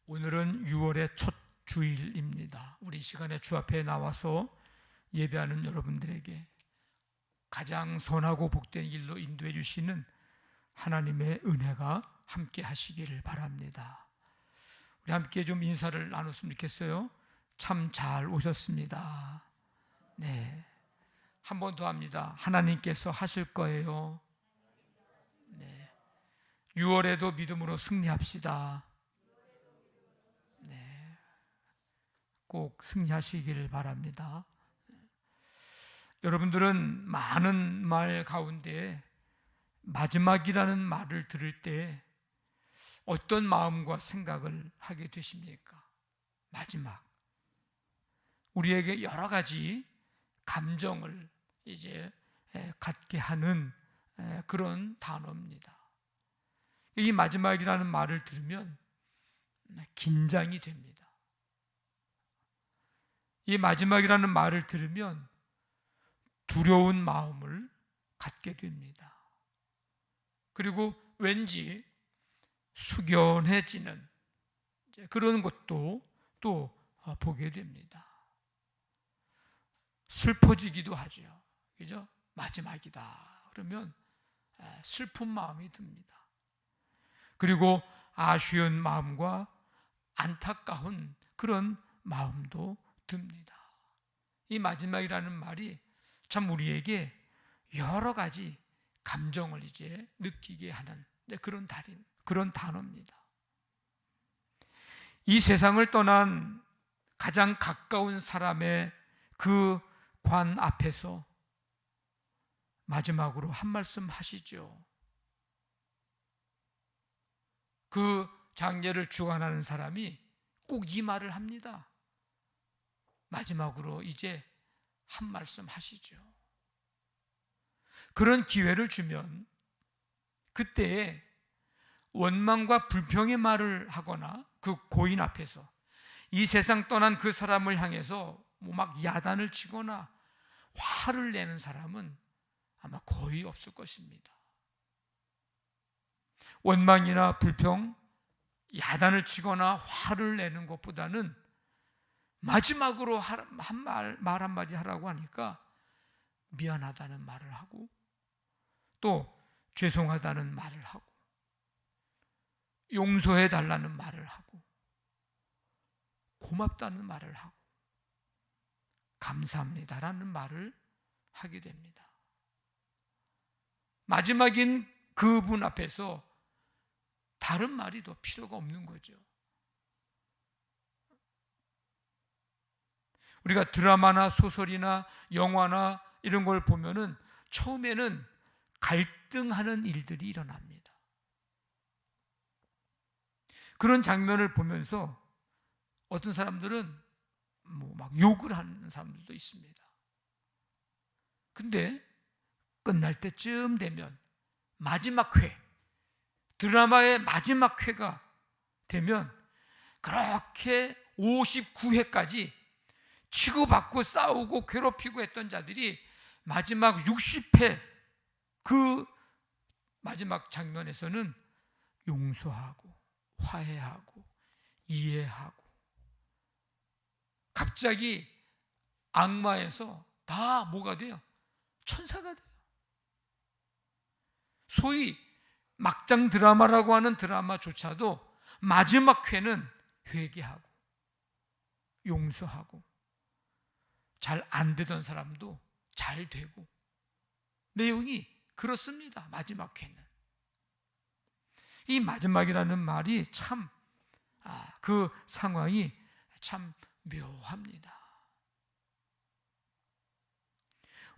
오늘은 6월의 첫 주일입니다. 우리 시간에 주 앞에 나와서 예배하는 여러분들에게 가장 선하고 복된 일로 인도해 주시는 하나님의 은혜가 함께 하시기를 바랍니다. 우리 함께 좀 인사를 나눴으면 좋겠어요. 참 잘 오셨습니다. 네, 한 번 더 합니다. 하나님께서 하실 거예요. 네, 6월에도 믿음으로 승리합시다. 네, 꼭 승리하시기를 바랍니다. 여러분들은 많은 말 가운데 마지막이라는 말을 들을 때 어떤 마음과 생각을 하게 되십니까? 마지막. 우리에게 여러 가지 감정을 이제 갖게 하는 그런 단어입니다. 이 마지막이라는 말을 들으면 긴장이 됩니다. 이 마지막이라는 말을 들으면 두려운 마음을 갖게 됩니다. 그리고 왠지 숙연해지는 그런 것도 또 보게 됩니다. 슬퍼지기도 하죠. 그죠? 마지막이다. 그러면 슬픈 마음이 듭니다. 그리고 아쉬운 마음과 안타까운 그런 마음도 듭니다. 이 마지막이라는 말이 참 우리에게 여러 가지 감정을 이제 느끼게 하는 그런 단어입니다. 이 세상을 떠난 가장 가까운 사람의 그 관 앞에서 마지막으로 한 말씀 하시죠. 그 장례를 주관하는 사람이 꼭 이 말을 합니다. 마지막으로 이제 한 말씀 하시죠. 그런 기회를 주면 그때 원망과 불평의 말을 하거나 그 고인 앞에서 이 세상 떠난 그 사람을 향해서 막 야단을 치거나 화를 내는 사람은 아마 거의 없을 것입니다. 원망이나 불평, 야단을 치거나 화를 내는 것보다는 마지막으로 말 한마디 하라고 하니까 미안하다는 말을 하고 또 죄송하다는 말을 하고 용서해 달라는 말을 하고 고맙다는 말을 하고 감사합니다라는 말을 하게 됩니다. 마지막인 그분 앞에서 다른 말이 더 필요가 없는 거죠. 우리가 드라마나 소설이나 영화나 이런 걸 보면은 처음에는 갈등하는 일들이 일어납니다. 그런 장면을 보면서 어떤 사람들은 막 욕을 하는 사람들도 있습니다. 근데 끝날 때쯤 되면 마지막 회, 드라마의 마지막 회가 되면 그렇게 59회까지 치고받고 싸우고 괴롭히고 했던 자들이 마지막 60회 그 마지막 장면에서는 용서하고 화해하고 이해하고 갑자기 악마에서 다 뭐가 돼요? 천사가 돼요. 소위 막장 드라마라고 하는 드라마조차도 마지막 회는 회개하고 용서하고 잘 안 되던 사람도 잘 되고 내용이 그렇습니다. 마지막 회는. 이 마지막이라는 말이 참 그 상황이 참 묘합니다.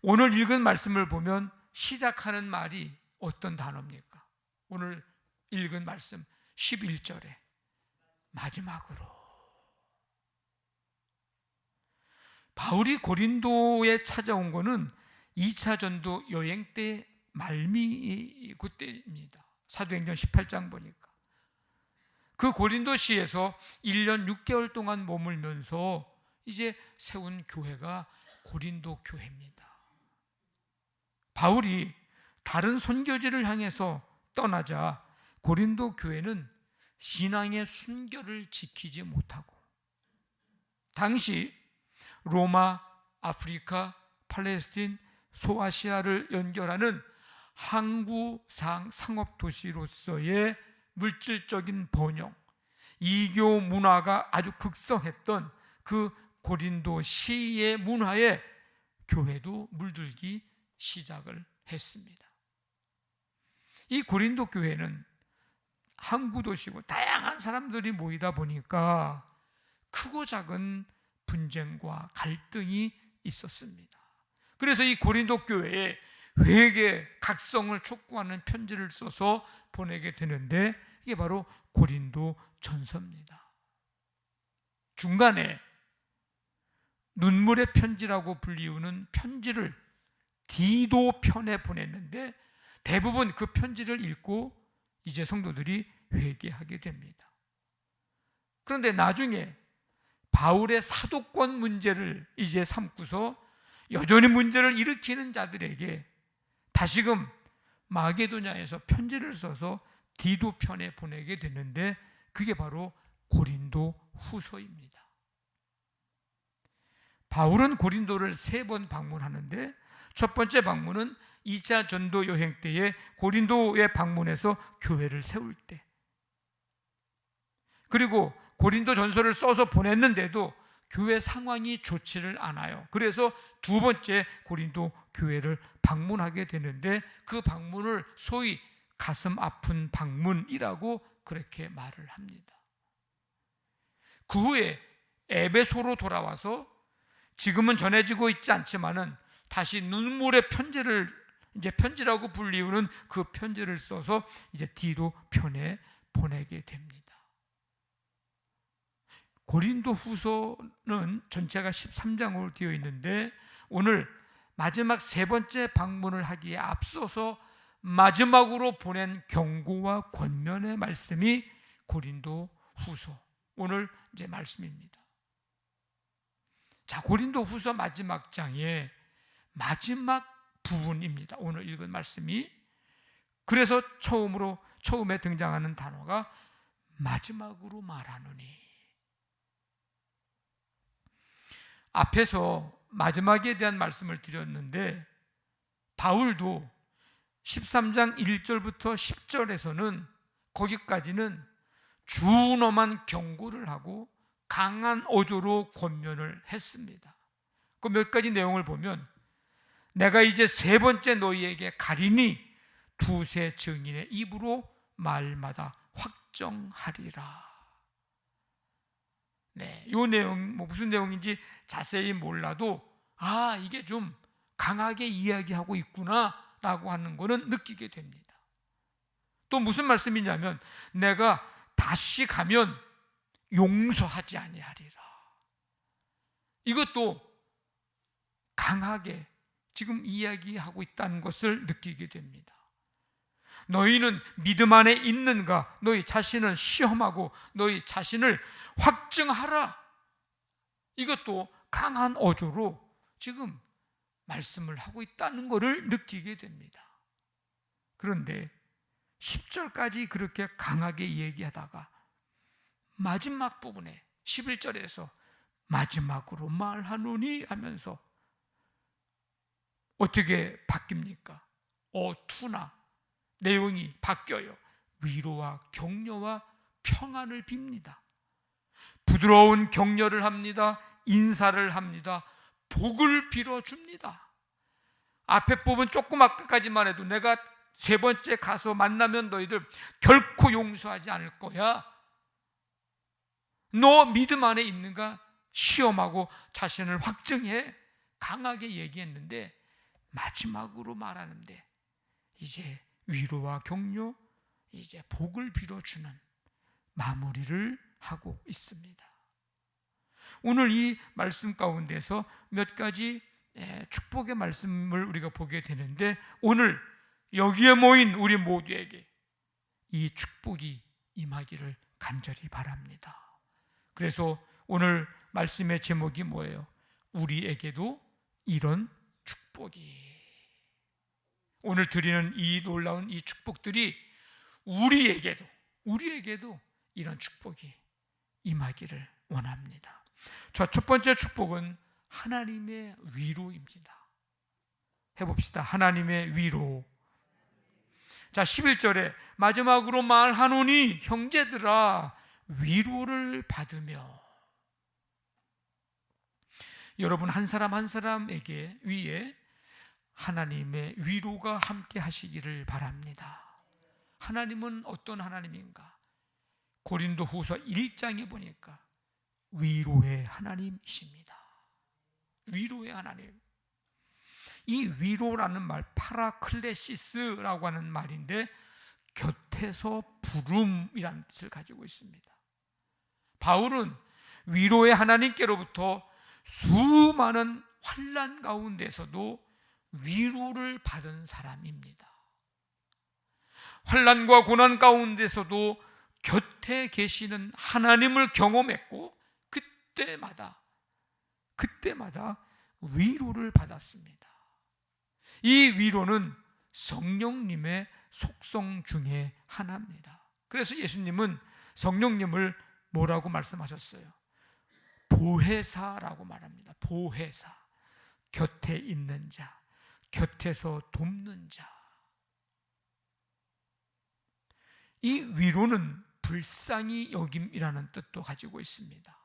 오늘 읽은 말씀을 보면 시작하는 말이 어떤 단어입니까? 오늘 읽은 말씀 11절에 마지막으로. 바울이 고린도에 찾아온 것은 2차 전도 여행 때 그때입니다. 사도행전 18장 보니까 그 고린도시에서 1년 6개월 동안 머물면서 이제 세운 교회가 고린도 교회입니다. 바울이 다른 선교지를 향해서 떠나자 고린도 교회는 신앙의 순결을 지키지 못하고 당시 로마, 아프리카, 팔레스틴, 소아시아를 연결하는 항구 상업 도시로서의 물질적인 번영, 이교 문화가 아주 극성했던 그 고린도 시의 문화에 교회도 물들기 시작을 했습니다. 이 고린도 교회는 항구 도시고 다양한 사람들이 모이다 보니까 크고 작은 분쟁과 갈등이 있었습니다. 그래서 이 고린도 교회에 회개, 각성을 촉구하는 편지를 써서 보내게 되는데 이게 바로 고린도 전서입니다. 중간에 눈물의 편지라고 불리우는 편지를 디도 편에 보냈는데 대부분 그 편지를 읽고 이제 성도들이 회개하게 됩니다. 그런데 나중에 바울의 사도권 문제를 이제 삼고서 여전히 문제를 일으키는 자들에게 다시금 마게도냐에서 편지를 써서 디도 편에 보내게 됐는데 그게 바로 고린도 후서입니다. 바울은 고린도를 3번 방문하는데 첫 번째 방문은 2차 전도 여행 때에 고린도에 방문해서 교회를 세울 때, 그리고 고린도 전서를 써서 보냈는데도 교회 상황이 좋지를 않아요. 그래서 2번째 고린도 교회를 방문하게 되는데 그 방문을 소위 가슴 아픈 방문이라고 그렇게 말을 합니다. 그 후에 에베소로 돌아와서 지금은 전해지고 있지 않지만은 다시 눈물의 편지를 이제 편지라고 불리우는 그 편지를 써서 이제 디도 편에 보내게 됩니다. 고린도 후서는 전체가 13장으로 되어 있는데 오늘 마지막 3번째 방문을 하기에 앞서서 마지막으로 보낸 경고와 권면의 말씀이 고린도 후서 오늘 이제 말씀입니다. 자, 고린도 후서 마지막 장의 마지막 부분입니다. 오늘 읽은 말씀이. 그래서 처음에 등장하는 단어가 마지막으로 말하노니. 앞에서 마지막에 대한 말씀을 드렸는데 바울도 13장 1절부터 10절에서는 거기까지는 준엄한 경고를 하고 강한 어조로 권면을 했습니다. 그 몇 가지 내용을 보면 내가 이제 3번째 너희에게 가리니 두세 증인의 입으로 말마다 확정하리라. 네, 이 내용 무슨 내용인지 자세히 몰라도 이게 좀 강하게 이야기하고 있구나라고 하는 거는 느끼게 됩니다. 또 무슨 말씀이냐면 내가 다시 가면 용서하지 아니하리라. 이것도 강하게 지금 이야기하고 있다는 것을 느끼게 됩니다. 너희는 믿음 안에 있는가? 너희 자신을 시험하고 너희 자신을 확증하라. 이것도 강한 어조로 지금 말씀을 하고 있다는 것을 느끼게 됩니다. 그런데 10절까지 그렇게 강하게 얘기하다가 마지막 부분에 11절에서 마지막으로 말하노니 하면서 어떻게 바뀝니까? 투나 내용이 바뀌어요. 위로와 격려와 평안을 빕니다. 부드러운 격려를 합니다. 인사를 합니다. 복을 빌어줍니다. 앞에 부분 조금 아까까지만 해도 내가 3번째 가서 만나면 너희들 결코 용서하지 않을 거야. 너 믿음 안에 있는가? 시험하고 자신을 확증해. 강하게 얘기했는데 마지막으로 말하는데 이제 위로와 격려, 이제 복을 빌어주는 마무리를 하고 있습니다. 오늘 이 말씀 가운데서 몇 가지 축복의 말씀을 우리가 보게 되는데 오늘 여기에 모인 우리 모두에게 이 축복이 임하기를 간절히 바랍니다. 그래서 오늘 말씀의 제목이 뭐예요? 우리에게도 이런 축복이. 오늘 드리는 이 놀라운 이 축복들이 우리에게도 이런 축복이 임하기를 원합니다. 자, 첫 번째 축복은 하나님의 위로입니다. 해봅시다. 하나님의 위로. 자, 11절에 마지막으로 말하노니 형제들아 위로를 받으며. 여러분 한 사람 한 사람에게 위에 하나님의 위로가 함께 하시기를 바랍니다. 하나님은 어떤 하나님인가? 고린도후서 1장에 보니까 위로의 하나님이십니다. 위로의 하나님. 이 위로라는 말, 파라클레시스라고 하는 말인데 곁에서 부름이라는 뜻을 가지고 있습니다. 바울은 위로의 하나님께로부터 수많은 환난 가운데서도 위로를 받은 사람입니다. 환난과 고난 가운데서도 곁에 계시는 하나님을 경험했고 그때마다 위로를 받았습니다. 이 위로는 성령님의 속성 중에 하나입니다. 그래서 예수님은 성령님을 뭐라고 말씀하셨어요? 보혜사라고 말합니다. 보혜사. 곁에 있는 자, 곁에서 돕는 자. 이 위로는 불쌍히 여김이라는 뜻도 가지고 있습니다.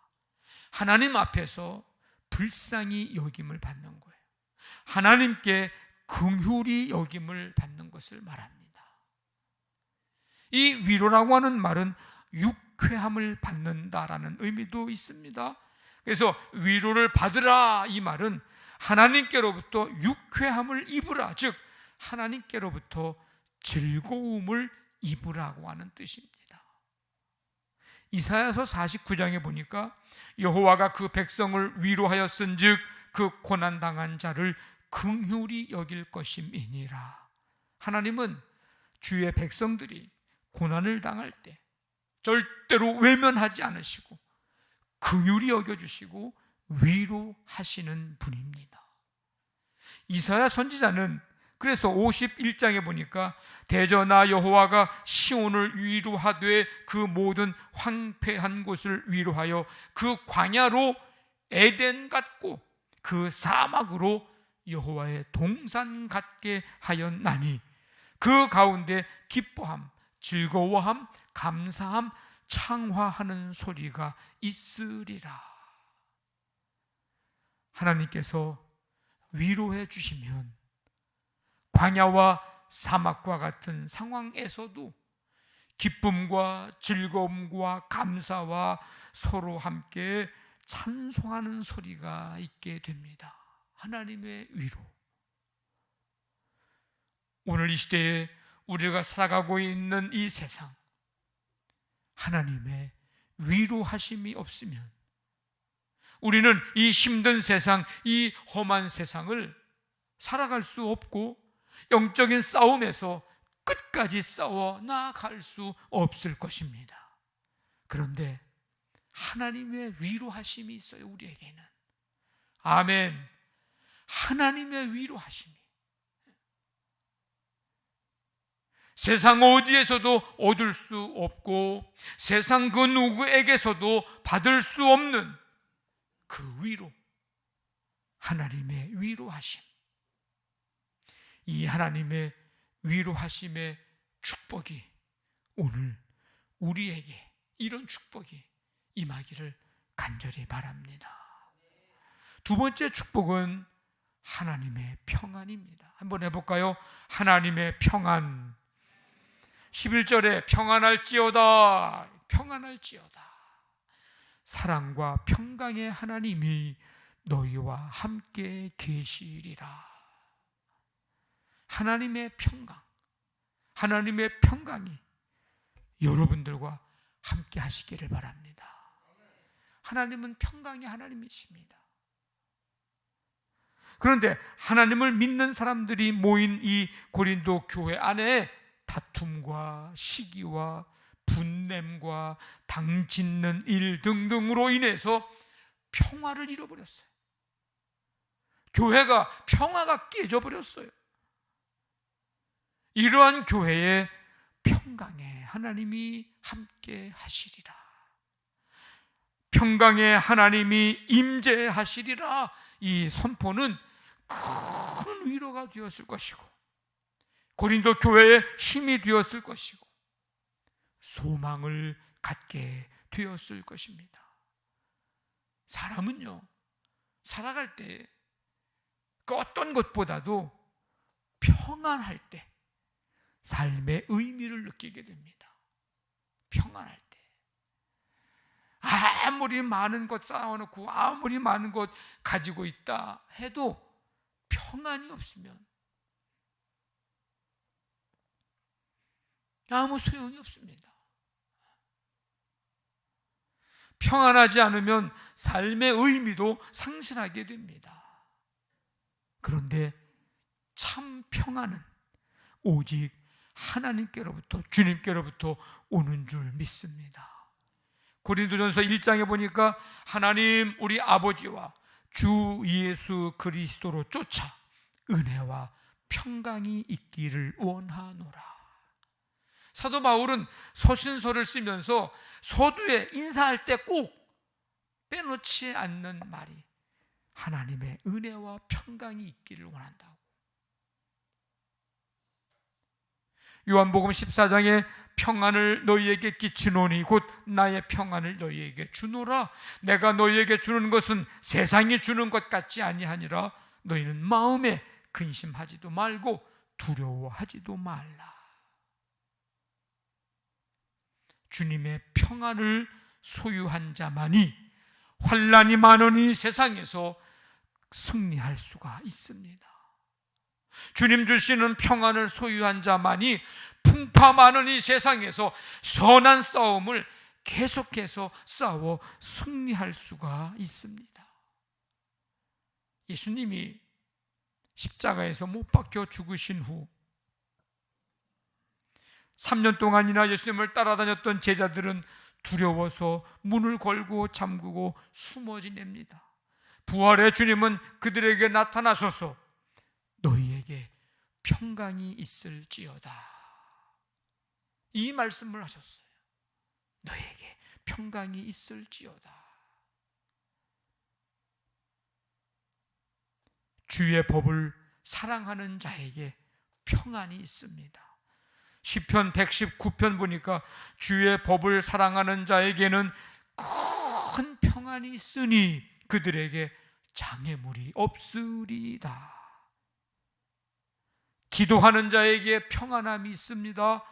하나님 앞에서 불쌍히 여김을 받는 거예요. 하나님께 긍휼히 여김을 받는 것을 말합니다. 이 위로라고 하는 말은 유쾌함을 받는다라는 의미도 있습니다. 그래서 위로를 받으라 이 말은 하나님께로부터 유쾌함을 입으라, 즉 하나님께로부터 즐거움을 입으라고 하는 뜻입니다. 이사야서 49장에 보니까 여호와가 그 백성을 위로하였은즉 그 고난당한 자를 긍휼히 여길 것임이니라. 하나님은 주의 백성들이 고난을 당할 때 절대로 외면하지 않으시고 긍휼히 여겨주시고 위로하시는 분입니다. 이사야 선지자는 그래서 51장에 보니까 대저나 여호와가 시온을 위로하되 그 모든 황폐한 곳을 위로하여 그 광야로 에덴 같고 그 사막으로 여호와의 동산 같게 하였나니 그 가운데 기뻐함, 즐거워함, 감사함, 창화하는 소리가 있으리라. 하나님께서 위로해 주시면 광야와 사막과 같은 상황에서도 기쁨과 즐거움과 감사와 서로 함께 찬송하는 소리가 있게 됩니다. 하나님의 위로. 오늘 이 시대에 우리가 살아가고 있는 이 세상, 하나님의 위로하심이 없으면 우리는 이 힘든 세상, 이 험한 세상을 살아갈 수 없고 영적인 싸움에서 끝까지 싸워 나아갈 수 없을 것입니다. 그런데 하나님의 위로하심이 있어요, 우리에게는. 아멘. 하나님의 위로하심이 세상 어디에서도 얻을 수 없고 세상 그 누구에게서도 받을 수 없는 그 위로, 하나님의 위로하심. 이 하나님의 위로하심의 축복이 오늘 우리에게 이런 축복이 임하기를 간절히 바랍니다. 두 번째 축복은 하나님의 평안입니다. 한번 해볼까요? 하나님의 평안. 11절에 평안할지어다, 평안할지어다. 사랑과 평강의 하나님이 너희와 함께 계시리라. 하나님의 평강, 하나님의 평강이 여러분들과 함께 하시기를 바랍니다. 하나님은 평강의 하나님이십니다. 그런데 하나님을 믿는 사람들이 모인 이 고린도 교회 안에 다툼과 시기와 분냄과 당짓는 일 등등으로 인해서 평화를 잃어버렸어요. 교회가 평화가 깨져버렸어요. 이러한 교회에 평강의 하나님이 함께 하시리라. 평강의 하나님이 임재하시리라. 이 선포는 큰 위로가 되었을 것이고 고린도 교회의 힘이 되었을 것이고 소망을 갖게 되었을 것입니다. 사람은요, 살아갈 때 그 어떤 것보다도 평안할 때 삶의 의미를 느끼게 됩니다. 평안할 때. 아무리 많은 것 쌓아놓고 아무리 많은 것 가지고 있다 해도 평안이 없으면 아무 소용이 없습니다. 평안하지 않으면 삶의 의미도 상실하게 됩니다. 그런데 참 평안은 오직 하나님께로부터, 주님께로부터 오는 줄 믿습니다. 고린도전서 1장에 보니까 하나님 우리 아버지와 주 예수 그리스도로 쫓아 은혜와 평강이 있기를 원하노라. 사도 바울은 서신서를 쓰면서 서두에 인사할 때 꼭 빼놓지 않는 말이 하나님의 은혜와 평강이 있기를 원한다고. 요한복음 14장에 평안을 너희에게 끼치노니 곧 나의 평안을 너희에게 주노라. 내가 너희에게 주는 것은 세상이 주는 것 같지 아니하니라. 너희는 마음에 근심하지도 말고 두려워하지도 말라. 주님의 평안을 소유한 자만이 환난이 많으니 세상에서 승리할 수가 있습니다. 주님 주시는 평안을 소유한 자만이 풍파 많은 이 세상에서 선한 싸움을 계속해서 싸워 승리할 수가 있습니다. 예수님이 십자가에서 못 박혀 죽으신 후 3년 동안이나 예수님을 따라다녔던 제자들은 두려워서 문을 걸고 잠그고 숨어 지냅니다. 부활의 주님은 그들에게 나타나셔서 너희에게 평강이 있을지어다, 이 말씀을 하셨어요. 너희에게 평강이 있을지어다. 주의 법을 사랑하는 자에게 평안이 있습니다. 시편 119편 보니까 주의 법을 사랑하는 자에게는 큰 평안이 있으니 그들에게 장애물이 없으리다. 기도하는 자에게 평안함이 있습니다.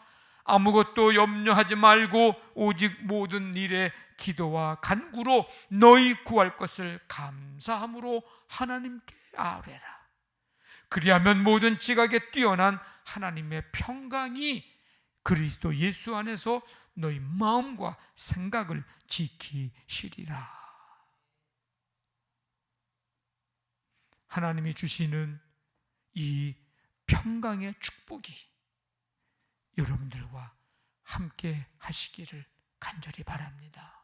아무것도 염려하지 말고 오직 모든 일에 기도와 간구로 너희 구할 것을 감사함으로 하나님께 아뢰라. 그리하면 모든 지각에 뛰어난 하나님의 평강이 그리스도 예수 안에서 너희 마음과 생각을 지키시리라. 하나님이 주시는 이 평강의 축복이 여러분들과 함께 하시기를 간절히 바랍니다.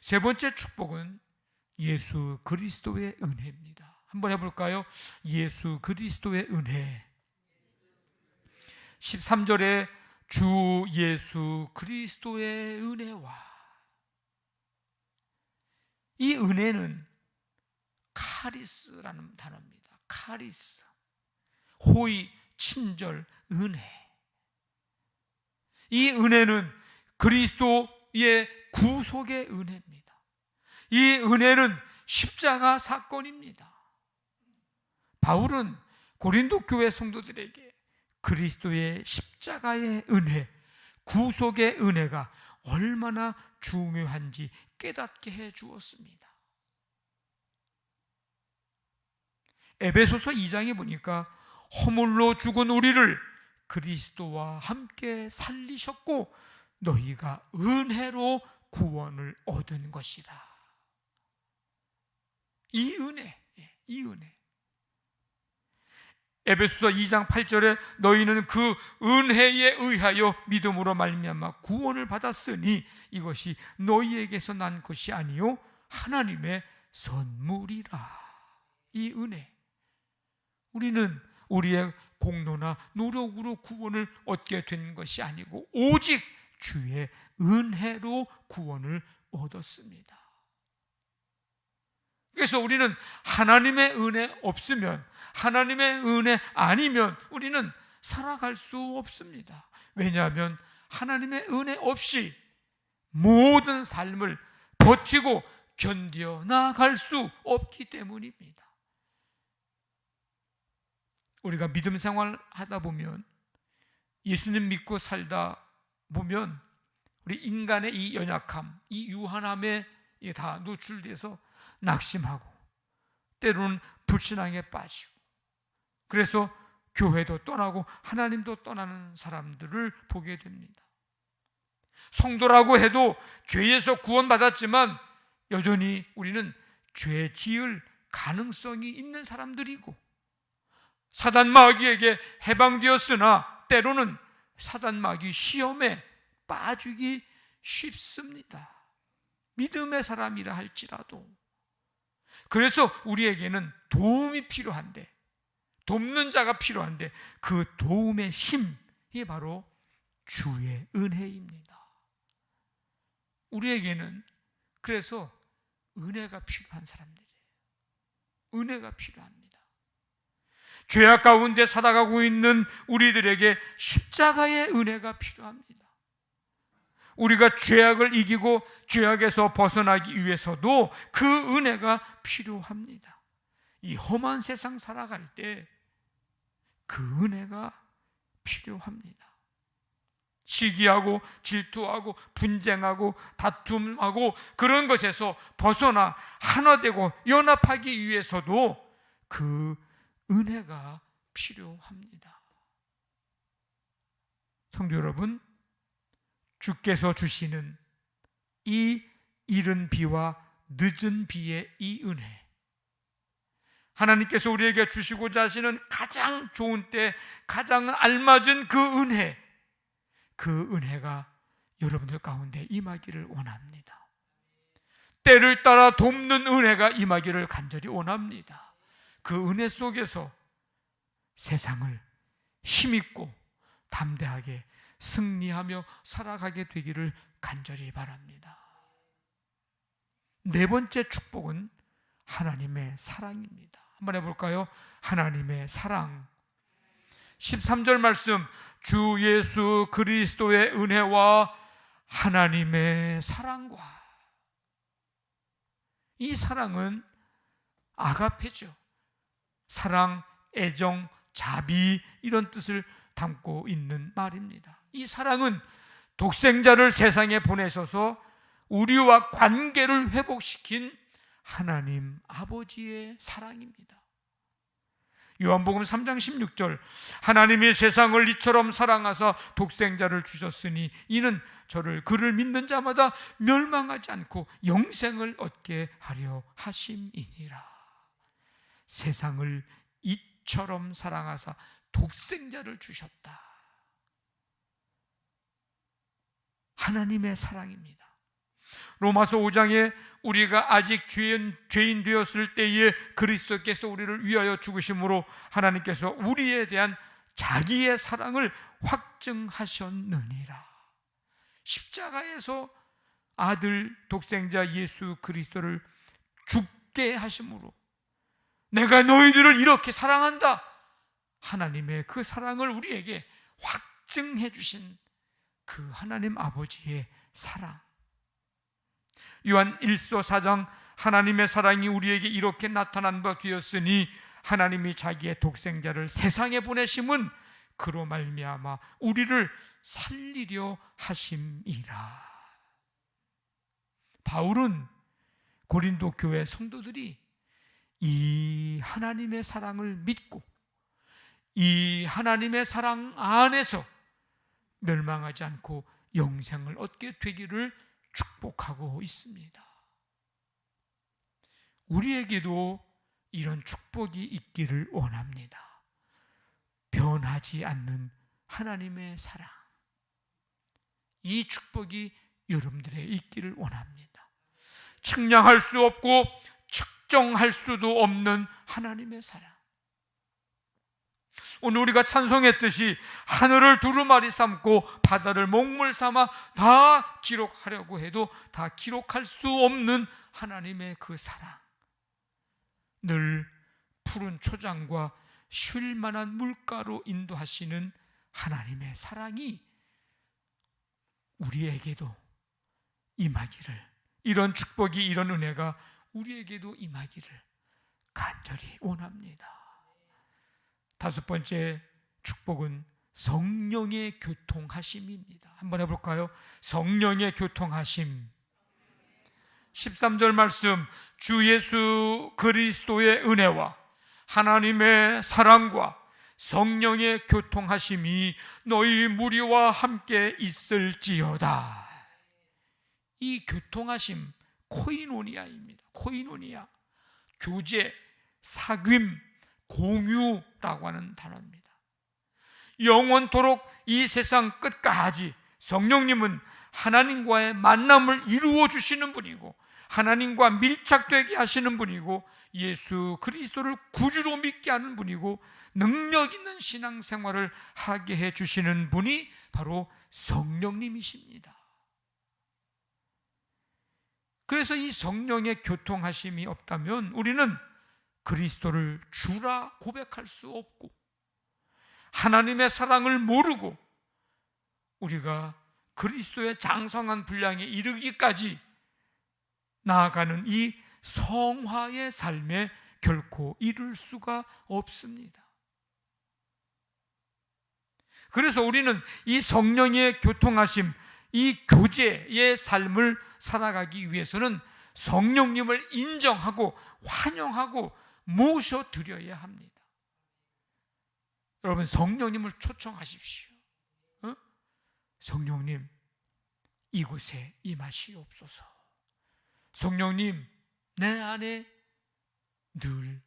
세 번째 축복은 예수 그리스도의 은혜입니다. 한번 해볼까요? 예수 그리스도의 은혜. 13절에 주 예수 그리스도의 은혜와, 이 은혜는 카리스라는 단어입니다. 카리스, 호의, 친절, 은혜. 이 은혜는 그리스도의 구속의 은혜입니다. 이 은혜는 십자가 사건입니다. 바울은 고린도 교회 성도들에게 그리스도의 십자가의 은혜, 구속의 은혜가 얼마나 중요한지 깨닫게 해 주었습니다. 에베소서 2장에 보니까 허물로 죽은 우리를 그리스도와 함께 살리셨고 너희가 은혜로 구원을 얻은 것이라. 이 은혜, 이 은혜. 에베소서 2장 8절에 너희는 그 은혜에 의하여 믿음으로 말미암아 구원을 받았으니 이것이 너희에게서 난 것이 아니요 하나님의 선물이라. 이 은혜, 우리는 우리의 공로나 노력으로 구원을 얻게 된 것이 아니고 오직 주의 은혜로 구원을 얻었습니다. 그래서 우리는 하나님의 은혜 없으면, 하나님의 은혜 아니면 우리는 살아갈 수 없습니다. 왜냐하면 하나님의 은혜 없이 모든 삶을 버티고 견뎌 나갈 수 없기 때문입니다. 우리가 믿음 생활 하다 보면, 예수님 믿고 살다 보면 우리 인간의 이 연약함, 이 유한함에 다 노출돼서 낙심하고 때로는 불신앙에 빠지고, 그래서 교회도 떠나고 하나님도 떠나는 사람들을 보게 됩니다. 성도라고 해도 죄에서 구원받았지만 여전히 우리는 죄 지을 가능성이 있는 사람들이고, 사단 마귀에게 해방되었으나 때로는 사단 마귀 시험에 빠지기 쉽습니다. 믿음의 사람이라 할지라도. 그래서 우리에게는 도움이 필요한데, 돕는 자가 필요한데, 그 도움의 힘이 바로 주의 은혜입니다. 우리에게는 그래서 은혜가 필요한 사람들이에요. 은혜가 필요합니다. 죄악 가운데 살아가고 있는 우리들에게 십자가의 은혜가 필요합니다. 우리가 죄악을 이기고 죄악에서 벗어나기 위해서도 그 은혜가 필요합니다. 이 험한 세상 살아갈 때 그 은혜가 필요합니다. 시기하고 질투하고 분쟁하고 다툼하고 그런 것에서 벗어나 하나 되고 연합하기 위해서도 그 은혜가 필요합니다. 성도 여러분, 주께서 주시는 이 이른 비와 늦은 비의 이 은혜, 하나님께서 우리에게 주시고자 하시는 가장 좋은 때 가장 알맞은 그 은혜, 그 은혜가 여러분들 가운데 임하기를 원합니다. 때를 따라 돕는 은혜가 임하기를 간절히 원합니다. 그 은혜 속에서 세상을 힘있고 담대하게 승리하며 살아가게 되기를 간절히 바랍니다. 네 번째 축복은 하나님의 사랑입니다. 한번 해볼까요? 하나님의 사랑. 13절 말씀, 주 예수 그리스도의 은혜와 하나님의 사랑과. 이 사랑은 아가페죠. 사랑, 애정, 자비, 이런 뜻을 담고 있는 말입니다. 이 사랑은 독생자를 세상에 보내셔서 우리와 관계를 회복시킨 하나님 아버지의 사랑입니다. 요한복음 3장 16절, 하나님이 세상을 이처럼 사랑하사 독생자를 주셨으니 이는 그를 믿는 자마다 멸망하지 않고 영생을 얻게 하려 하심이니라. 세상을 이처럼 사랑하사 독생자를 주셨다. 하나님의 사랑입니다. 로마서 5장에 우리가 아직 죄인 되었을 때에 그리스도께서 우리를 위하여 죽으심으로 하나님께서 우리에 대한 자기의 사랑을 확증하셨느니라. 십자가에서 아들 독생자 예수 그리스도를 죽게 하심으로 내가 너희들을 이렇게 사랑한다, 하나님의 그 사랑을 우리에게 확증해 주신 그 하나님 아버지의 사랑. 요한 1서 4장, 하나님의 사랑이 우리에게 이렇게 나타난 바 되었으니 하나님이 자기의 독생자를 세상에 보내심은 그로 말미암아 우리를 살리려 하심이라. 바울은 고린도 교회 성도들이 이 하나님의 사랑을 믿고 이 하나님의 사랑 안에서 멸망하지 않고 영생을 얻게 되기를 축복하고 있습니다. 우리에게도 이런 축복이 있기를 원합니다. 변하지 않는 하나님의 사랑, 이 축복이 여러분들에게 있기를 원합니다. 측량할 수 없고 측정할 수도 없는 하나님의 사랑. 오늘 우리가 찬송했듯이 하늘을 두루마리 삼고 바다를 먹물 삼아 다 기록하려고 해도 다 기록할 수 없는 하나님의 그 사랑, 늘 푸른 초장과 쉴 만한 물가로 인도하시는 하나님의 사랑이 우리에게도 임하기를, 이런 축복이, 이런 은혜가 우리에게도 임하기를 간절히 원합니다. 다섯 번째 축복은 성령의 교통하심입니다. 한번 해볼까요? 성령의 교통하심. 13절 말씀, 주 예수 그리스도의 은혜와 하나님의 사랑과 성령의 교통하심이 너희 무리와 함께 있을지어다. 이 교통하심, 코이노니아입니다. 코이노니아, 교제, 사귐, 공유라고 하는 단어입니다. 영원토록 이 세상 끝까지 성령님은 하나님과의 만남을 이루어 주시는 분이고, 하나님과 밀착되게 하시는 분이고, 예수 그리스도를 구주로 믿게 하는 분이고, 능력 있는 신앙생활을 하게 해 주시는 분이 바로 성령님이십니다. 그래서 이 성령의 교통하심이 없다면 우리는 그리스도를 주라 고백할 수 없고, 하나님의 사랑을 모르고 우리가 그리스도의 장성한 분량에 이르기까지 나아가는 이 성화의 삶에 결코 이룰 수가 없습니다. 그래서 우리는 이 성령의 교통하심, 이 교제의 삶을 살아가기 위해서는 성령님을 인정하고 환영하고 모셔드려야 합니다. 여러분, 성령님을 초청하십시오. 성령님, 이곳에 임하시옵소서. 성령님, 내 안에 늘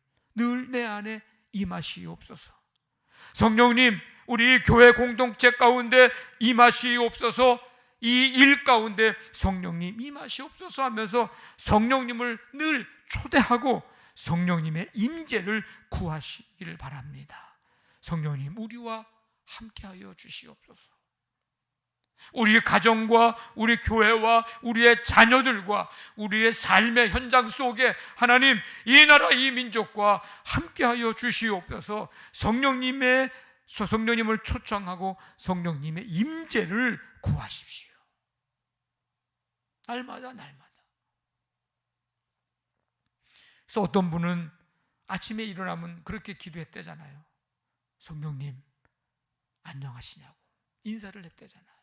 내 안에 임하시옵소서. 성령님, 우리 교회 공동체 가운데 임하시옵소서. 이 일 가운데 성령님 임하시옵소서 하면서 성령님을 늘 초대하고 성령님의 임재를 구하시기를 바랍니다. 성령님, 우리와 함께하여 주시옵소서. 우리 가정과 우리 교회와 우리의 자녀들과 우리의 삶의 현장 속에 하나님, 이 나라 이 민족과 함께하여 주시옵소서. 성령님을 초청하고 성령님의 임재를 구하십시오. 날마다. 그래서 어떤 분은 아침에 일어나면 그렇게 기도했대잖아요. 성령님, 안녕하시냐고 인사를 했대잖아요.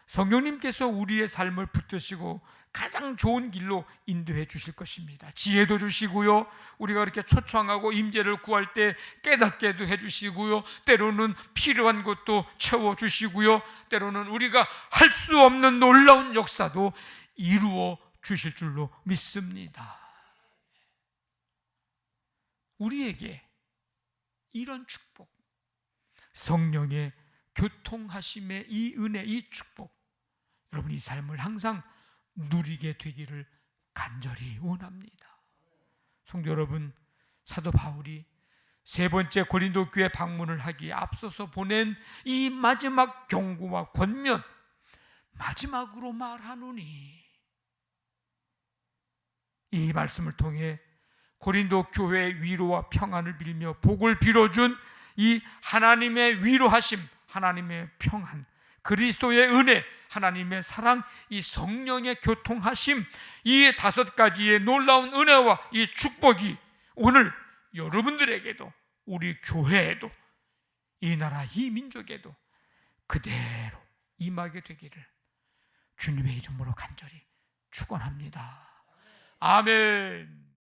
성령님께서 우리의 삶을 붙드시고 가장 좋은 길로 인도해 주실 것입니다. 지혜도 주시고요, 우리가 그렇게 초청하고 임재를 구할 때 깨닫게도 해주시고요, 때로는 필요한 것도 채워주시고요, 때로는 우리가 할 수 없는 놀라운 역사도 이루어 주실 줄로 믿습니다. 우리에게 이런 축복, 성령의 교통하심의 이 은혜, 이 축복, 여러분 이 삶을 항상 누리게 되기를 간절히 원합니다. 성도 여러분, 사도 바울이 세 번째 고린도 교회 방문을 하기에 앞서서 보낸 이 마지막 경고와 권면, 마지막으로 말하노니, 이 말씀을 통해 고린도 교회의 위로와 평안을 빌며 복을 빌어준 이 하나님의 위로하심, 하나님의 평안, 그리스도의 은혜, 하나님의 사랑, 이 성령의 교통하심, 이 다섯 가지의 놀라운 은혜와 이 축복이 오늘 여러분들에게도, 우리 교회에도, 이 나라 이 민족에도 그대로 임하게 되기를 주님의 이름으로 간절히 축원합니다. 아멘.